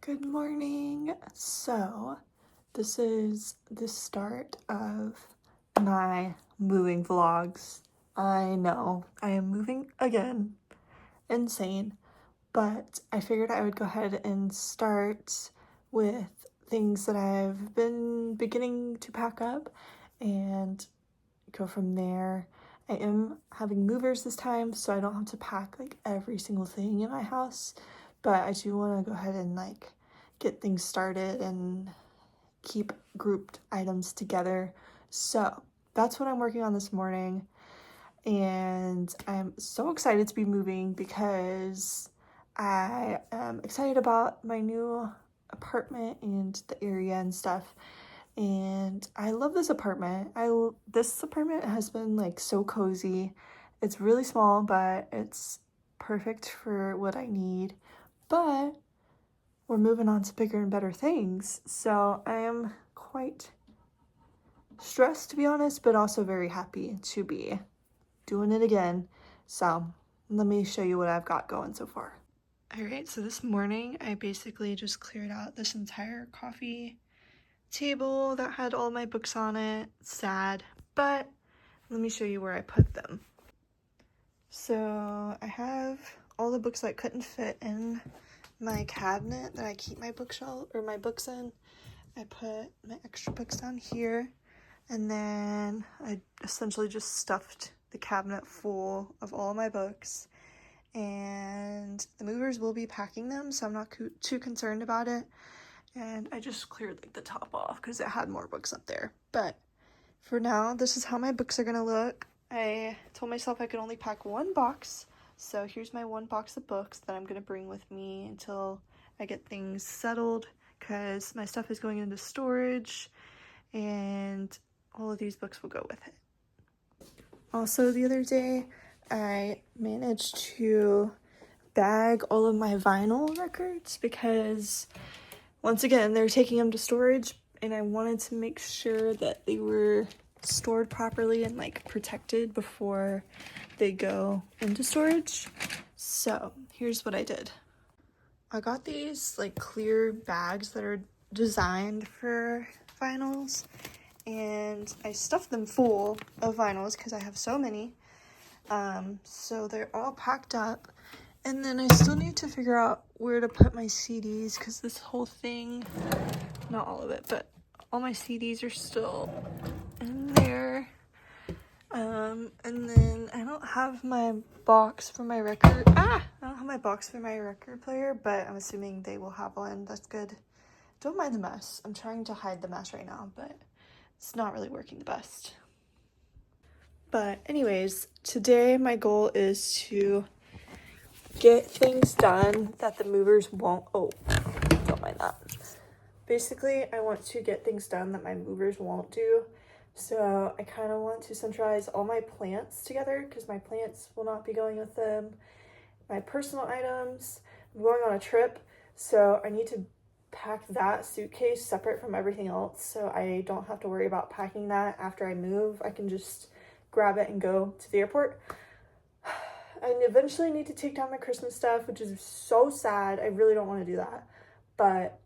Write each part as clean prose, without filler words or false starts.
Good morning. So, this is the start of my moving vlogs. I know, I am moving again. Insane. But I figured I would go ahead and start with things that I've been beginning to pack up and go from there. I am having movers this time, so I don't have to pack like every single thing in my house, but I do want to go ahead and like get things started and keep grouped items together. So that's what I'm working on this morning, and I'm so excited to be moving because I am excited about my new apartment and the area and stuff. And I love this apartment. This apartment has been like so cozy. It's really small, but it's perfect for what I need. But we're moving on to bigger and better things. So I am quite stressed, to be honest, but also very happy to be doing it again. So let me show you what I've got going so far. All right, so this morning I basically just cleared out this entire coffee table that had all my books on it. Sad, but let me show you where I put them. So I have all the books that couldn't fit in my cabinet that I keep my bookshelf or my books in. I put my extra books down here, and then I essentially just stuffed the cabinet full of all my books. And the movers will be packing them, so I'm not too concerned about it. And I just cleared like the top off because it had more books up there. But for now, this is how my books are gonna look. I told myself I could only pack one box, so here's my one box of books that I'm gonna bring with me until I get things settled, because my stuff is going into storage and all of these books will go with it. Also, the other day I managed to bag all of my vinyl records because once again, they're taking them to storage, and I wanted to make sure that they were stored properly and like protected before they go into storage. So here's what I did. I got these like clear bags that are designed for vinyls, and I stuffed them full of vinyls because I have so many. So they're all packed up. And then I still need to figure out where to put my CDs, because this whole thing, not all of it, but all my CDs are still in there. And then I don't have my box for my record. I don't have my box for my record player, but I'm assuming they will have one. That's good. Don't mind the mess. I'm trying to hide the mess right now, but it's not really working the best. But anyways, today my goal is to get things done that the movers won't. Oh, don't mind that. Basically, I want to get things done that my movers won't do. So I kind of want to centralize all my plants together, because my plants will not be going with them. My personal items, I'm going on a trip, so I need to pack that suitcase separate from everything else, so I don't have to worry about packing that after I move. I can just grab it and go to the airport. I eventually need to take down my Christmas stuff, which is so sad. I really don't want to do that, but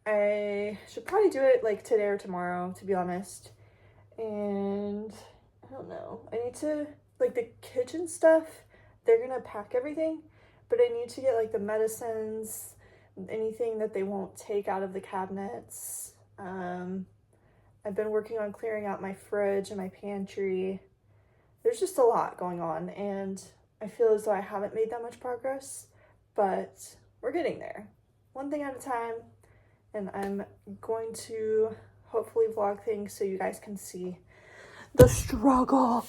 I should probably do it like today or tomorrow, to be honest. And I don't know, I need to, like, the kitchen stuff, they're gonna pack everything, but I need to get like the medicines, anything that they won't take out of the cabinets. I've been working on clearing out my fridge and my pantry. There's just a lot going on, and I feel as though I haven't made that much progress, but we're getting there. One thing at a time, and I'm going to hopefully vlog things so you guys can see the struggle.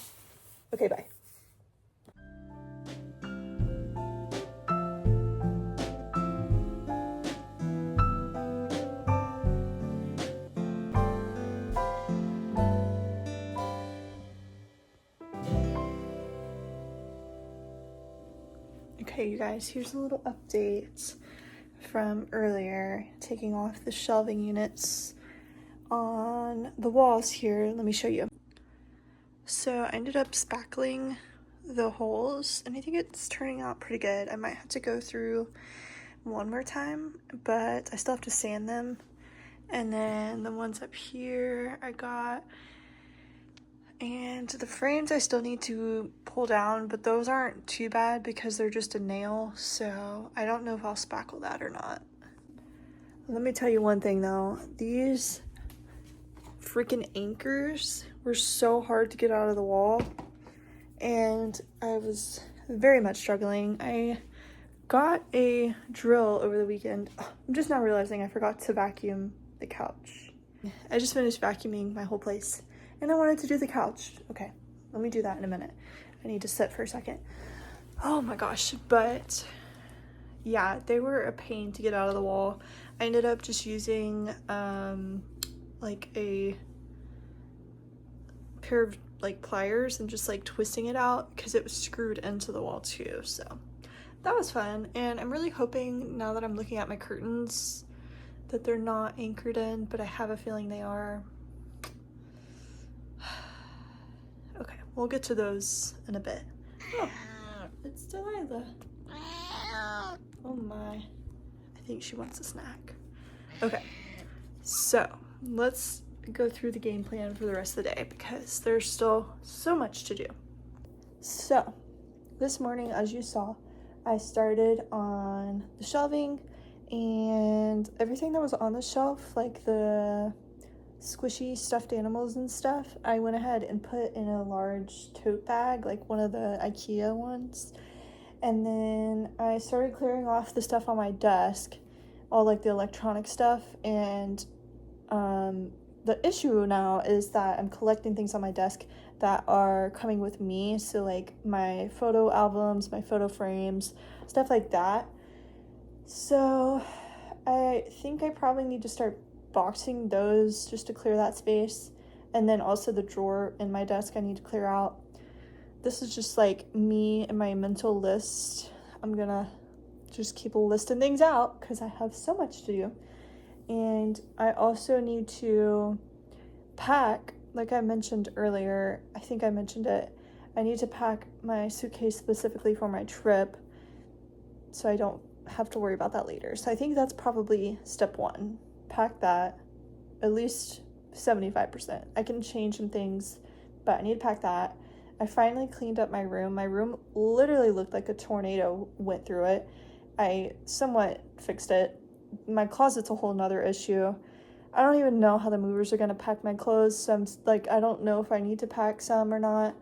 Okay, bye. Okay, you guys, here's a little update from earlier, taking off the shelving units on the walls here. Let me show you. So I ended up spackling the holes, and I think it's turning out pretty good. I might have to go through one more time, but I still have to sand them. And then the ones up here I got, and the frames I still need to pull down, but those aren't too bad because they're just a nail, so I don't know if I'll spackle that or not. Let me tell you one thing though, these freaking anchors were so hard to get out of the wall, and I was very much struggling. I got a drill over the weekend. I'm just now realizing I forgot to vacuum the couch. I just finished vacuuming my whole place and I wanted to do the couch. Okay, let me do that in a minute. I need to sit for a second. Oh my gosh, but yeah, they were a pain to get out of the wall. I ended up just using like a pair of like pliers and just like twisting it out because it was screwed into the wall too. So that was fun, and I'm really hoping now that I'm looking at my curtains that they're not anchored in, but I have a feeling they are. Okay, we'll get to those in a bit. Oh, it's Delilah. Oh my, I think she wants a snack. Okay, so let's go through the game plan for the rest of the day because there's still so much to do. So this morning, as you saw, I started on the shelving, and everything that was on the shelf, like the squishy stuffed animals and stuff, I went ahead and put in a large tote bag, like one of the IKEA ones. And then I started clearing off the stuff on my desk, all like the electronic stuff, and the issue now is that I'm collecting things on my desk that are coming with me, so like my photo albums, my photo frames, stuff like that. So I think I probably need to start boxing those just to clear that space, and then also the drawer in my desk I need to clear out. This is just like me and my mental list. I'm gonna just keep listing things out because I have so much to do. And I also need to pack, like I mentioned earlier, I think I mentioned it, I need to pack my suitcase specifically for my trip so I don't have to worry about that later. So I think that's probably step one. Pack that, at least 75%. I can change some things, but I need to pack that. I finally cleaned up my room. My room literally looked like a tornado went through it. I somewhat fixed it. My closet's a whole nother issue. I don't even know how the movers are gonna pack my clothes, so I'm like, I don't know if I need to pack some or not.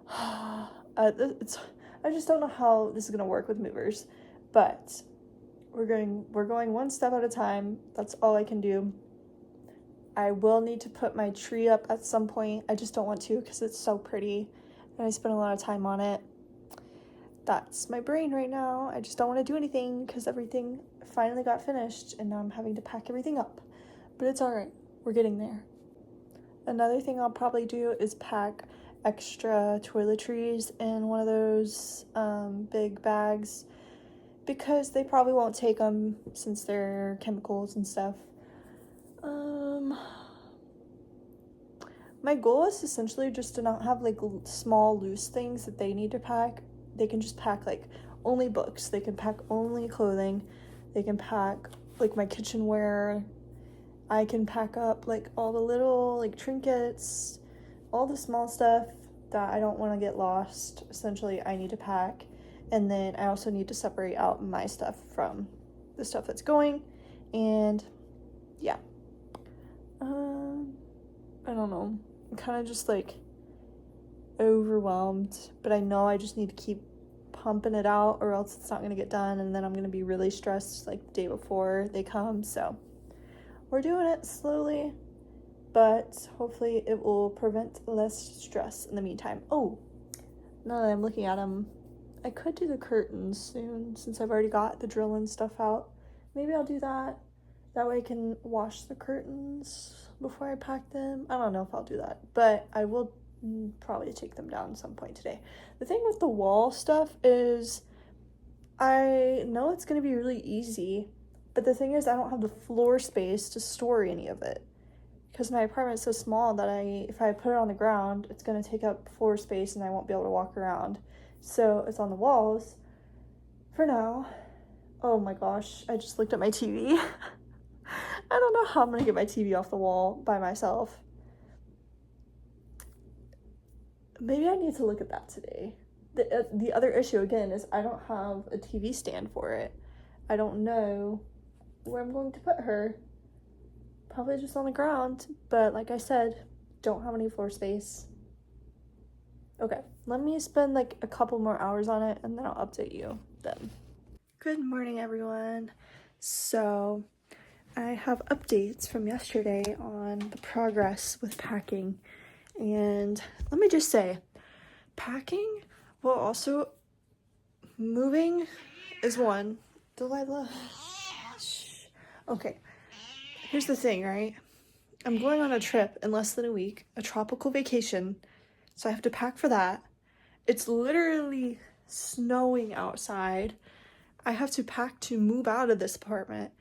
I just don't know how this is gonna work with movers, but we're going one step at a time. That's all I can do. I will need to put my tree up at some point. I just don't want to because it's so pretty and I spent a lot of time on it. That's my brain right now. I just don't want to do anything because everything finally got finished and now I'm having to pack everything up. But it's all right. We're getting there. Another thing I'll probably do is pack extra toiletries in one of those big bags because they probably won't take them since they're chemicals and stuff. My goal is essentially just to not have like small loose things that they need to pack. They can just pack like only books. They can pack only clothing. They can pack like my kitchenware. I can pack up like all the little like trinkets, all the small stuff that I don't want to get lost. Essentially, I need to pack. And then I also need to separate out my stuff from the stuff that's going. And yeah. I don't know. I'm kind of just like overwhelmed, but I know I just need to keep pumping it out or else it's not going to get done, and then I'm going to be really stressed like the day before they come. So we're doing it slowly, but hopefully it will prevent less stress in the meantime. Oh, now that I'm looking at them, I could do the curtains soon since I've already got the drill and stuff out. Maybe I'll do that. That way I can wash the curtains before I pack them. I don't know if I'll do that, but I will probably take them down at some point today. The thing with the wall stuff is I know it's going to be really easy, but the thing is I don't have the floor space to store any of it because my apartment's so small that if I put it on the ground, it's going to take up floor space and I won't be able to walk around. So it's on the walls for now. Oh my gosh, I just looked at my TV. I don't know how I'm gonna get my TV off the wall by myself. Maybe I need to look at that today. The other issue again is I don't have a TV stand for it. I don't know where I'm going to put her. Probably just on the ground, but like I said, don't have any floor space. Okay, let me spend like a couple more hours on it and then I'll update you then. Good morning, everyone. So I have updates from yesterday on the progress with packing. And let me just say, packing while also moving is one. Delilah. Shh. Okay, here's the thing, right? I'm going on a trip in less than a week, a tropical vacation, so I have to pack for that. It's literally snowing outside. I have to pack to move out of this apartment.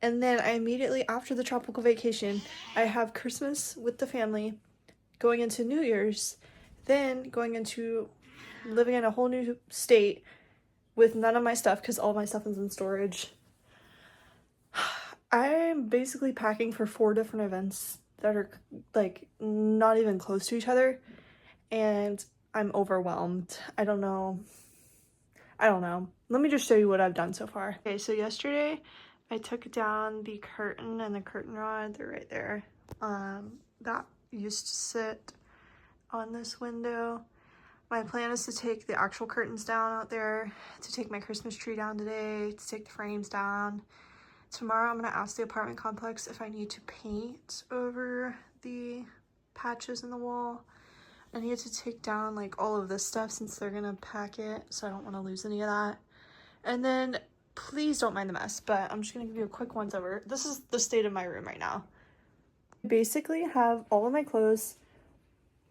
And then I immediately, after the tropical vacation, I have Christmas with the family, going into New Year's, then going into living in a whole new state with none of my stuff because all my stuff is in storage. I'm basically packing for 4 different events that are like not even close to each other, and I'm overwhelmed. I don't know. Let me just show you what I've done so far. Okay, so yesterday I took down the curtain and the curtain rod. They're right there. That used to sit on this window. My plan is to take the actual curtains down out there, to take my Christmas tree down today, to take the frames down. Tomorrow I'm gonna ask the apartment complex if I need to paint over the patches in the wall. I need to take down like all of this stuff since they're gonna pack it, so I don't want to lose any of that. And then please don't mind the mess, but I'm just gonna give you a quick once over. This is the state of my room right now. I basically have all of my clothes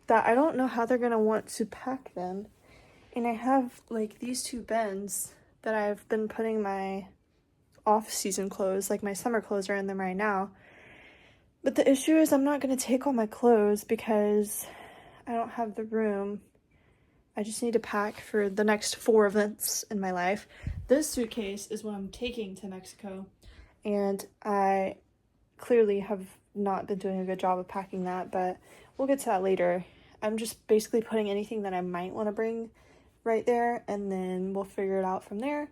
that I don't know how they're gonna want to pack them. And I have like these 2 bins that I've been putting my off-season clothes, like my summer clothes are in them right now. But the issue is I'm not gonna take all my clothes because I don't have the room. I just need to pack for the next 4 events in my life. This suitcase is what I'm taking to Mexico, and I clearly have not been doing a good job of packing that, but we'll get to that later. I'm just basically putting anything that I might want to bring right there, and then we'll figure it out from there.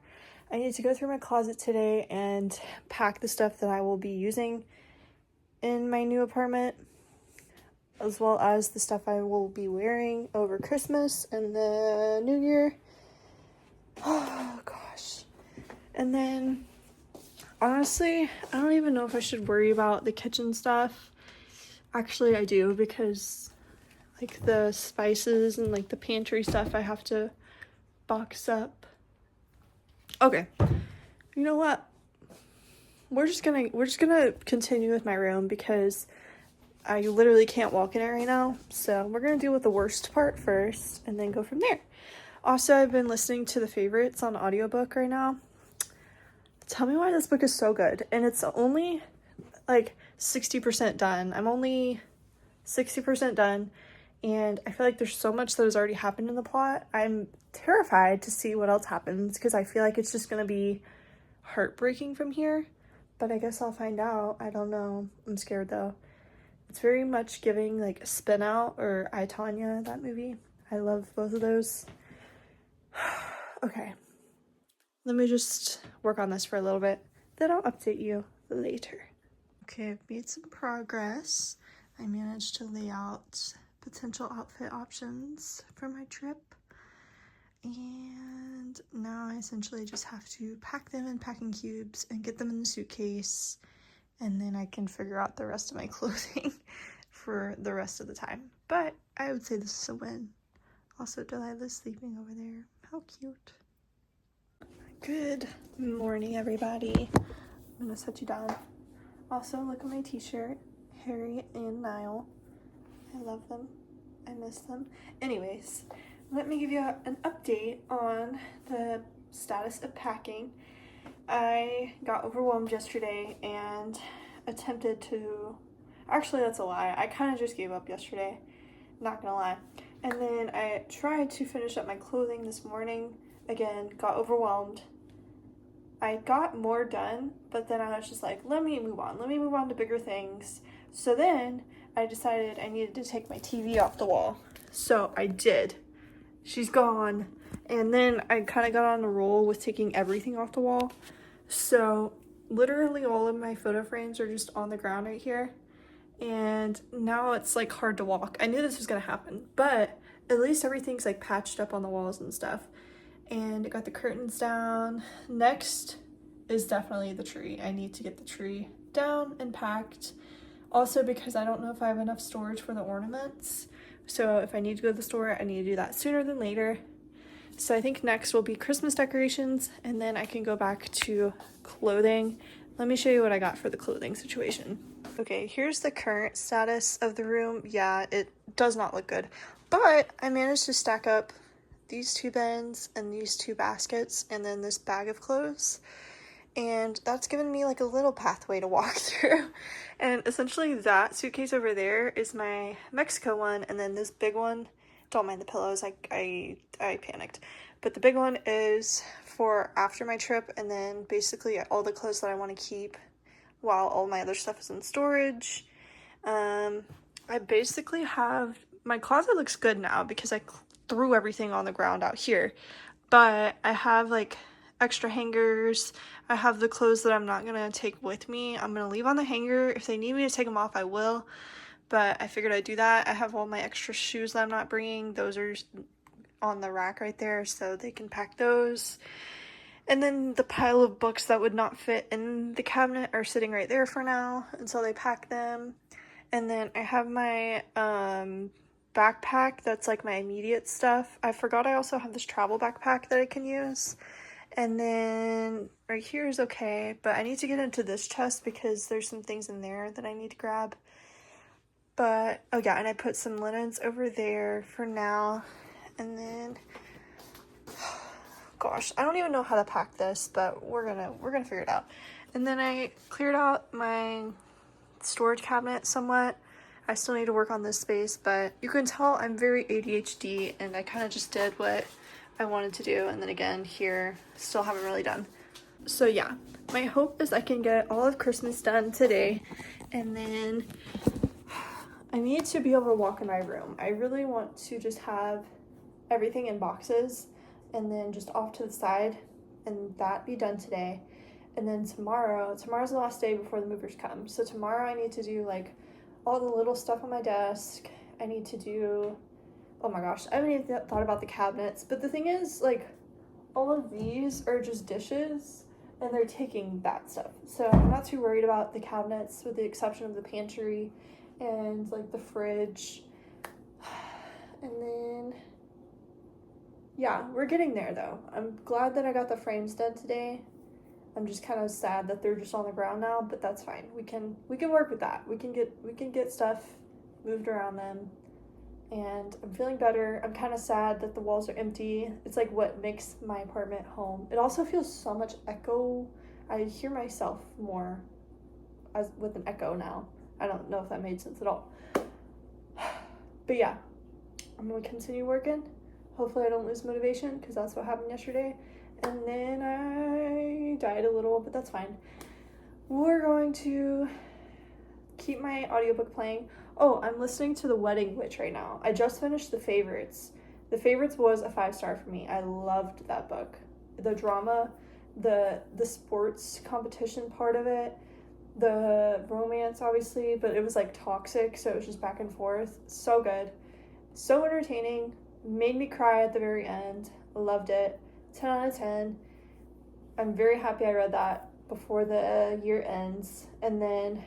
I need to go through my closet today and pack the stuff that I will be using in my new apartment, as well as the stuff I will be wearing over Christmas and the New Year. Oh gosh. And then honestly, I don't even know if I should worry about the kitchen stuff. Actually, I do, because like the spices and like the pantry stuff I have to box up. Okay. You know what? We're just gonna continue with my room because I literally can't walk in it right now. So we're gonna deal with the worst part first and then go from there. Also, I've been listening to The Favorites on audiobook right now. Tell me why this book is so good. And it's only like 60% done. I'm only 60% done. And I feel like there's so much that has already happened in the plot. I'm terrified to see what else happens because I feel like it's just gonna be heartbreaking from here. But I guess I'll find out. I don't know. I'm scared though. It's very much giving like Spin Out or I, Tonya, that movie. I love both of those. Okay. Let me just work on this for a little bit. Then I'll update you later. Okay, I've made some progress. I managed to lay out potential outfit options for my trip. And now I essentially just have to pack them in packing cubes and get them in the suitcase. And then I can figure out the rest of my clothing for the rest of the time. But I would say this is a win. Also, Delilah's sleeping over there. How cute. Good morning, everybody. I'm gonna set you down. Also, look at my t-shirt. Harry and Niall. I love them. I miss them. Anyways, let me give you an update on the status of packing. I got overwhelmed yesterday and attempted to... Actually, that's a lie. I kind of just gave up yesterday. Not gonna lie. And then I tried to finish up my clothing this morning. Again, got overwhelmed. I got more done, but then I was just like, let me move on to bigger things. So then I decided I needed to take my TV off the wall. So I did. She's gone. And then I kind of got on a roll with taking everything off the wall. So literally all of my photo frames are just on the ground right here. And now it's like hard to walk. I knew this was gonna happen, but at least everything's like patched up on the walls and stuff. And I got the curtains down. Next is definitely the tree. I need to get the tree down and packed. Also because I don't know if I have enough storage for the ornaments. So if I need to go to the store, I need to do that sooner than later. So I think next will be Christmas decorations, and then I can go back to clothing. Let me show you what I got for the clothing situation. Okay, here's the current status of the room. Yeah, it does not look good, but I managed to stack up these 2 bins and these 2 baskets and then this bag of clothes, and that's given me like a little pathway to walk through. And essentially that suitcase over there is my Mexico one, and then this big one, don't mind the pillows, I panicked, but the big one is for after my trip, and then basically all the clothes that I want to keep while all my other stuff is in storage. I basically have, my closet looks good now because I threw everything on the ground out here, but I have like extra hangers. I have the clothes that I'm not gonna take with me. I'm gonna leave on the hanger. If they need me to take them off, I will, but I figured I'd do that. I have all my extra shoes that I'm not bringing. Those are on the rack right there, so they can pack those. And then the pile of books that would not fit in the cabinet are sitting right there for now until they pack them. And then I have my backpack that's like my immediate stuff. I forgot I also have this travel backpack that I can use. And then right here is okay, but I need to get into this chest because there's some things in there that I need to grab. But, oh yeah, and I put some linens over there for now. And then, gosh, I don't even know how to pack this, but we're gonna figure it out. And then I cleared out my storage cabinet somewhat. I still need to work on this space, but you can tell I'm very ADHD, and I kind of just did what I wanted to do, and then again here still haven't really done. So yeah, my hope is I can get all of Christmas done today, and then I need to be able to walk in my room. I really want to just have everything in boxes and then just off to the side, and that be done today. And then tomorrow's the last day before the movers come, so tomorrow I need to do like all the little stuff on my desk. I need to do, oh my gosh, I haven't even thought about the cabinets, but the thing is, like, all of these are just dishes and they're taking that stuff, so I'm not too worried about the cabinets with the exception of the pantry and like the fridge. And then yeah, we're getting there though. I'm glad that I got the frames done today. I'm just kind of sad that they're just on the ground now, but that's fine. We can work with that. We can get stuff moved around them, and I'm feeling better. I'm kind of sad that the walls are empty. It's like what makes my apartment home. It also feels so much echo. I hear myself more as with an echo now. I don't know if that made sense at all. But yeah, I'm gonna continue working. Hopefully I don't lose motivation, because that's what happened yesterday. And then I died a little, but that's fine. We're going to keep my audiobook playing. Oh, I'm listening to The Wedding Witch right now. I just finished The Favorites. The Favorites was a 5-star for me. I loved that book. The drama, the sports competition part of it, the romance obviously, but it was like toxic, so it was just back and forth. So good. So entertaining. Made me cry at the very end. Loved it. 10 out of 10. I'm very happy I read that before the year ends. And then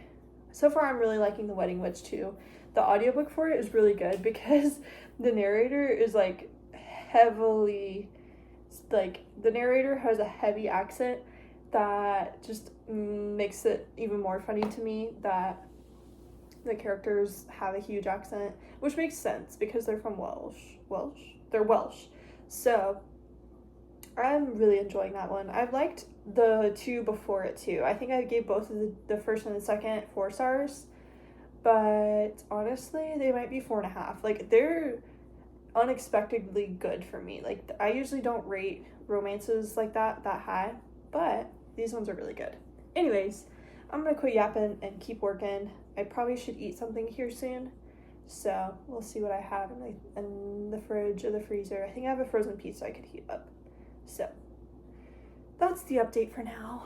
so far I'm really liking The Wedding Witch too. The audiobook for it is really good because the narrator is like heavily, like, the narrator has a heavy accent that just makes it even more funny to me that the characters have a huge accent, which makes sense because they're from They're Welsh. So I'm really enjoying that one. I've liked the 2 before it too. I think I gave both of the first and the second 4 stars, but honestly they might be 4.5. Like, unexpectedly good for me. Like, I usually don't rate romances like that high, but these ones are really good. Anyways, I'm gonna quit yapping and keep working. I probably should eat something here soon, so we'll see what I have in the fridge or the freezer. I think I have a frozen pizza I could heat up. So that's the update for now.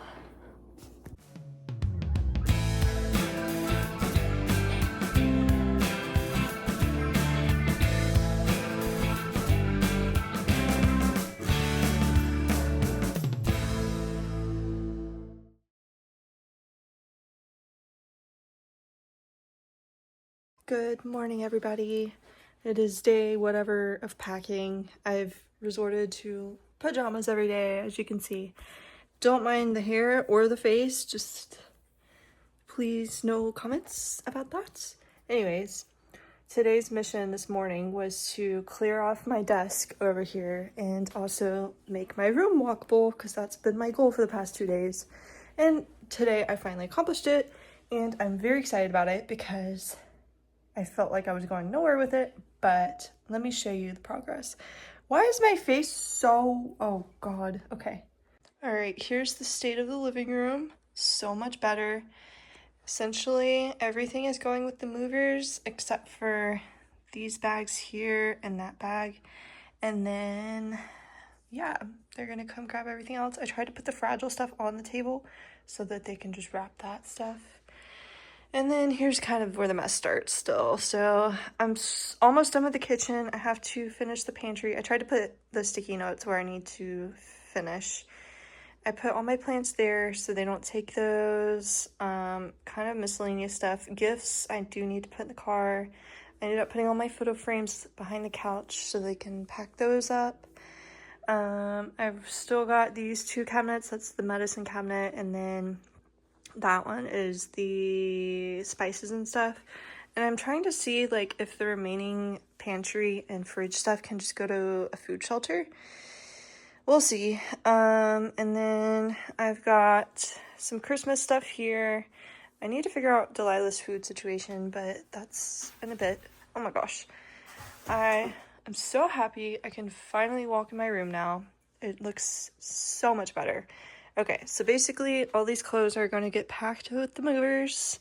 Good morning, everybody. It is day whatever of packing. I've resorted to pajamas every day, as you can see. Don't mind the hair or the face, just please no comments about that. Anyways, today's mission this morning was to clear off my desk over here and also make my room walkable, because that's been my goal for the past 2 days. And today I finally accomplished it, and I'm very excited about it because I felt like I was going nowhere with it, but let me show you the progress. Why is my face so... oh god, okay. All right, here's the state of the living room. So much better. Essentially, everything is going with the movers except for these bags here and that bag. And then, yeah, they're gonna come grab everything else. I tried to put the fragile stuff on the table so that they can just wrap that stuff. And then here's kind of where the mess starts still. So I'm almost done with the kitchen. I have to finish the pantry. I tried to put the sticky notes where I need to finish. I put all my plants there so they don't take those. Kind of miscellaneous stuff. Gifts I do need to put in the car. I ended up putting all my photo frames behind the couch so they can pack those up. I've still got these 2 cabinets. That's the medicine cabinet, and then that one is the spices and stuff. And I'm trying to see like if the remaining pantry and fridge stuff can just go to a food shelter. We'll see. And then I've got some Christmas stuff here. I need to figure out Delilah's food situation, but that's in a bit. Oh my gosh. I am so happy I can finally walk in my room now. It looks so much better. Okay, so basically all these clothes are going to get packed with the movers.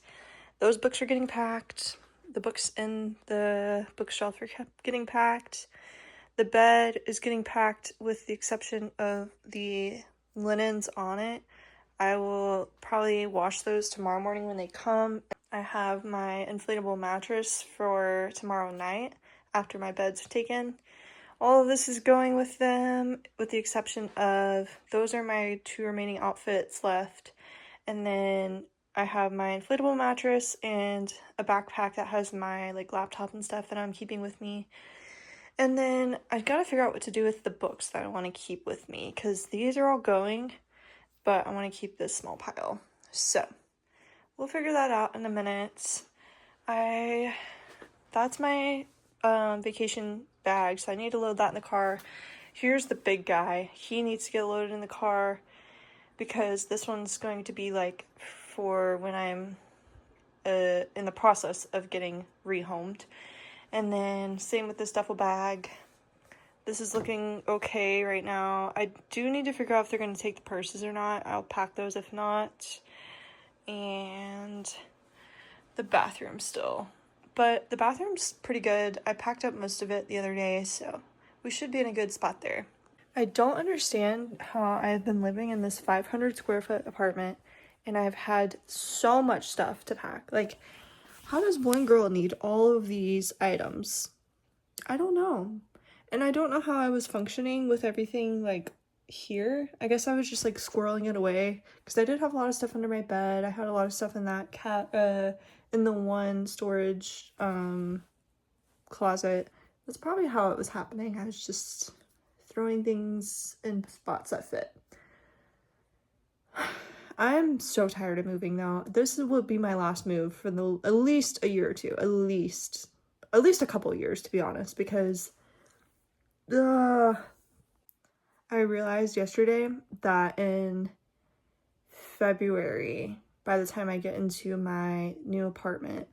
Those books are getting packed. The books in the bookshelf are getting packed. The bed is getting packed with the exception of the linens on it. I will probably wash those tomorrow morning when they come. I have my inflatable mattress for tomorrow night after my bed's taken. All of this is going with them, with the exception of those are my 2 remaining outfits left. And then I have my inflatable mattress and a backpack that has my like laptop and stuff that I'm keeping with me. And then I gotta figure out what to do with the books that I want to keep with me, because these are all going, but I want to keep this small pile. So we'll figure that out in a minute. That's my vacation bag, so I need to load that in the car. Here's the big guy. He needs to get loaded in the car because this one's going to be like for when I'm in the process of getting rehomed. And then same with this duffel bag. This is looking okay right now. I do need to figure out if they're going to take the purses or not. I'll pack those if not. And the bathroom still. But the bathroom's pretty good. I packed up most of it the other day, so we should be in a good spot there. I don't understand how I've been living in this 500 square foot apartment and I've had so much stuff to pack. Like, how does one girl need all of these items? I don't know. And I don't know how I was functioning with everything, like, here. I guess I was just, like, squirreling it away. Because I did have a lot of stuff under my bed. I had a lot of stuff in that in the one storage, closet. That's probably how it was happening. I was just throwing things in spots that fit. I'm so tired of moving though. This will be my last move for at least a year or two. At least a couple of years, to be honest, because I realized yesterday that in February, by the time I get into my new apartment,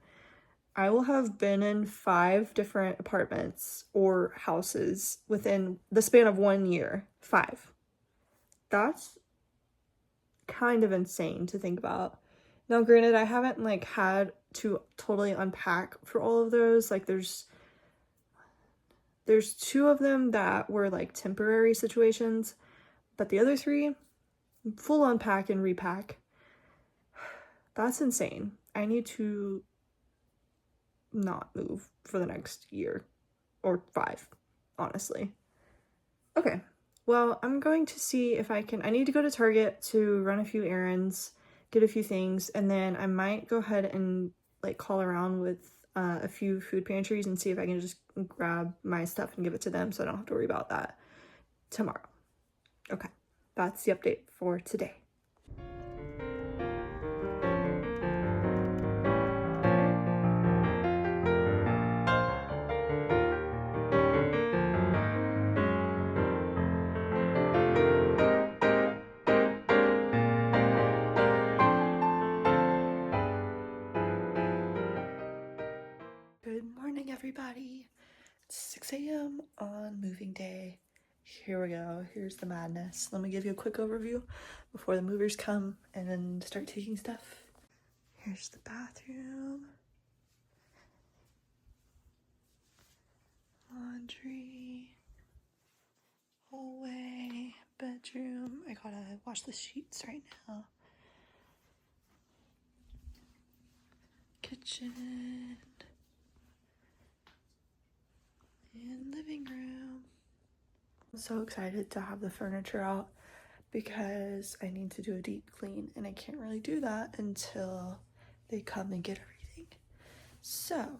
I will have been in 5 different apartments or houses within the span of 1 year. 5. That's kind of insane to think about. Now, granted, I haven't like had to totally unpack for all of those. Like there's 2 of them that were like temporary situations, but the other 3 full unpack and repack. That's insane. I need to not move for the next year or 5, honestly. Okay, well, I'm going to see if I need to go to Target to run a few errands, get a few things, and then I might go ahead and like call around with a few food pantries and see if I can just grab my stuff and give it to them so I don't have to worry about that tomorrow. Okay, that's the update for today. Good morning, everybody. It's 6 a.m. on moving day. Here we go. Here's the madness. Let me give you a quick overview before the movers come and start taking stuff. Here's the bathroom. Laundry. Hallway. Bedroom. I gotta wash the sheets right now. Kitchen. And living room. I'm so excited to have the furniture out because I need to do a deep clean and I can't really do that until they come and get everything. So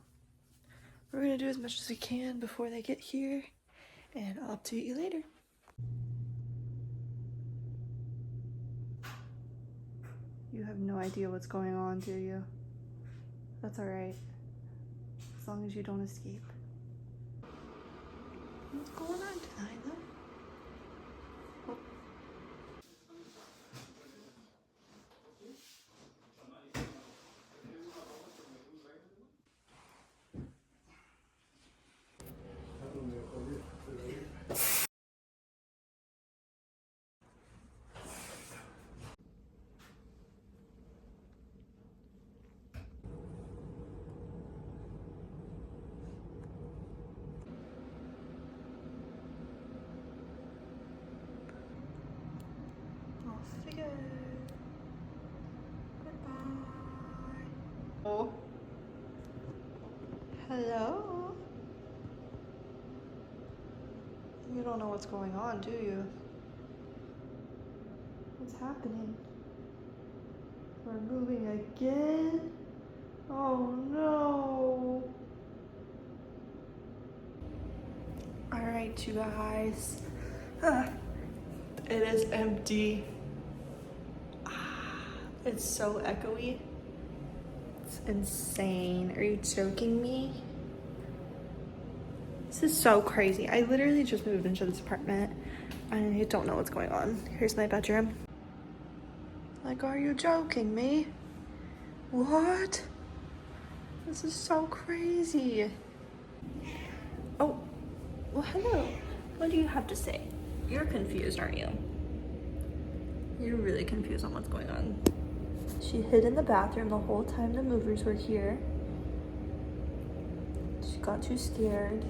we're gonna do as much as we can before they get here and I'll update you later. You have no idea what's going on, do you? That's all right, as long as you don't escape. What's going on tonight, though? Off we go. Goodbye. Oh. Hello? You don't know what's going on, do you? What's happening? We're moving again? Oh no. Alright, you guys. It is empty. It's so echoey. It's insane. Are you joking me? This is so crazy. I literally just moved into this apartment. I don't know what's going on. Here's my bedroom. Like, are you joking me? What? This is so crazy. Oh, well, hello. What do you have to say? You're confused, aren't you? You're really confused on what's going on. She hid in the bathroom the whole time the movers were here. She got too scared.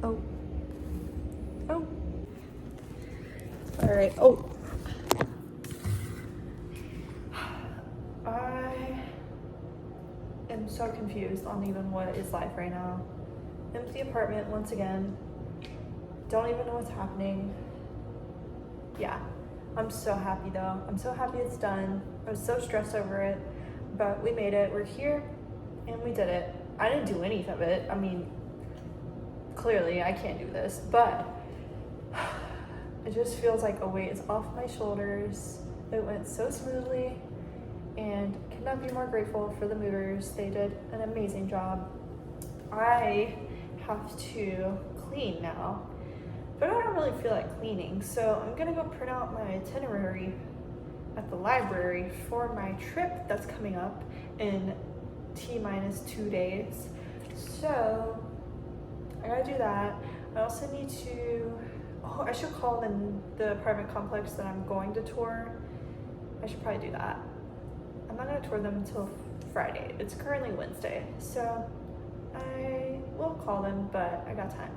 Oh. Oh. All right. Oh. I am so confused on even what is life right now. Empty apartment once again. Don't even know what's happening. Yeah, I'm so happy though. I'm so happy it's done. I was so stressed over it, but we made it. We're here and we did it. I didn't do any of it. I mean, clearly I can't do this, but it just feels like a weight is off my shoulders. It went so smoothly and could not be more grateful for the movers. They did an amazing job. I have to clean now, but I don't really feel like cleaning, so I'm gonna go print out my itinerary at the library for my trip that's coming up in T-minus 2 days. So I gotta do that. I also need to, I should call the apartment complex that I'm going to tour. I should probably do that. I'm not gonna tour them until Friday. It's currently Wednesday, so I will call them, but I got time.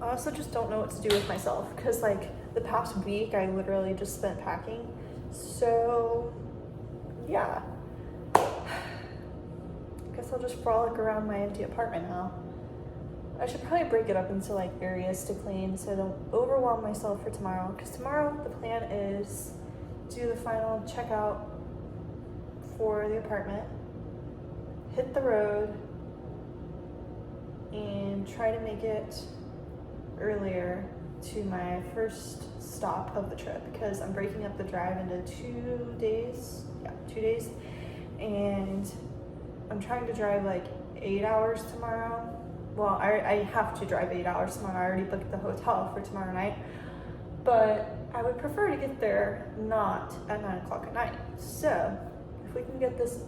I also just don't know what to do with myself because like the past week I literally just spent packing. So yeah, guess I'll just frolic around my empty apartment now. I should probably break it up into like areas to clean so I don't overwhelm myself for tomorrow, because tomorrow the plan is to do the final checkout for the apartment, hit the road, and try to make it earlier to my first stop of the trip, because I'm breaking up the drive into 2 days. Yeah, 2 days. And I'm trying to drive like 8 hours tomorrow. Well, I have to drive 8 hours tomorrow. I already booked the hotel for tomorrow night. But I would prefer to get there not at 9 o'clock at night. So if we can get this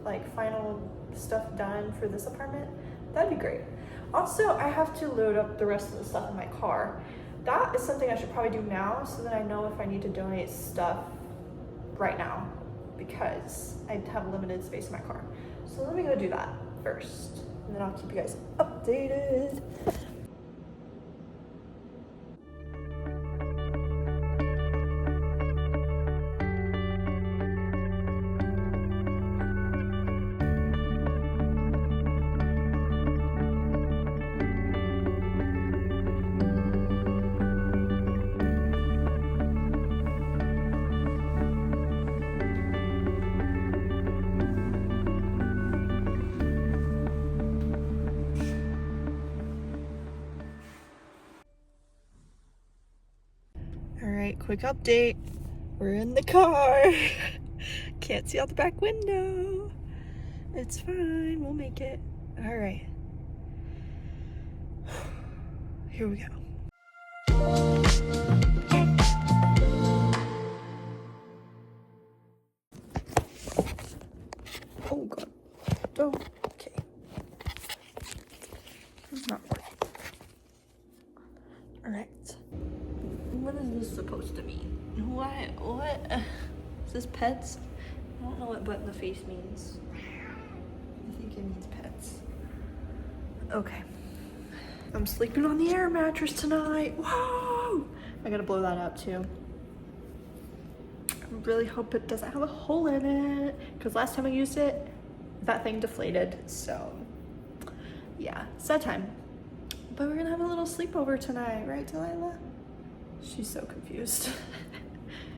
like final stuff done for this apartment, that'd be great. Also, I have to load up the rest of the stuff in my car. That is something I should probably do now so that I know if I need to donate stuff right now, because I have limited space in my car. So let me go do that first, and then I'll keep you guys updated. Alright, quick update. We're in the car. Can't see out the back window. It's fine, we'll make it. Alright. Here we go. Oh god. Oh, okay. It's not working. Alright. What is this supposed to mean? What? Is this pets? I don't know what butt in the face means. I think it means pets. Okay. I'm sleeping on the air mattress tonight. Whoa! I gotta blow that up too. I really hope it doesn't have a hole in it, because last time I used it, that thing deflated. So yeah, sad time. But we're gonna have a little sleepover tonight, right, Delilah? She's so confused.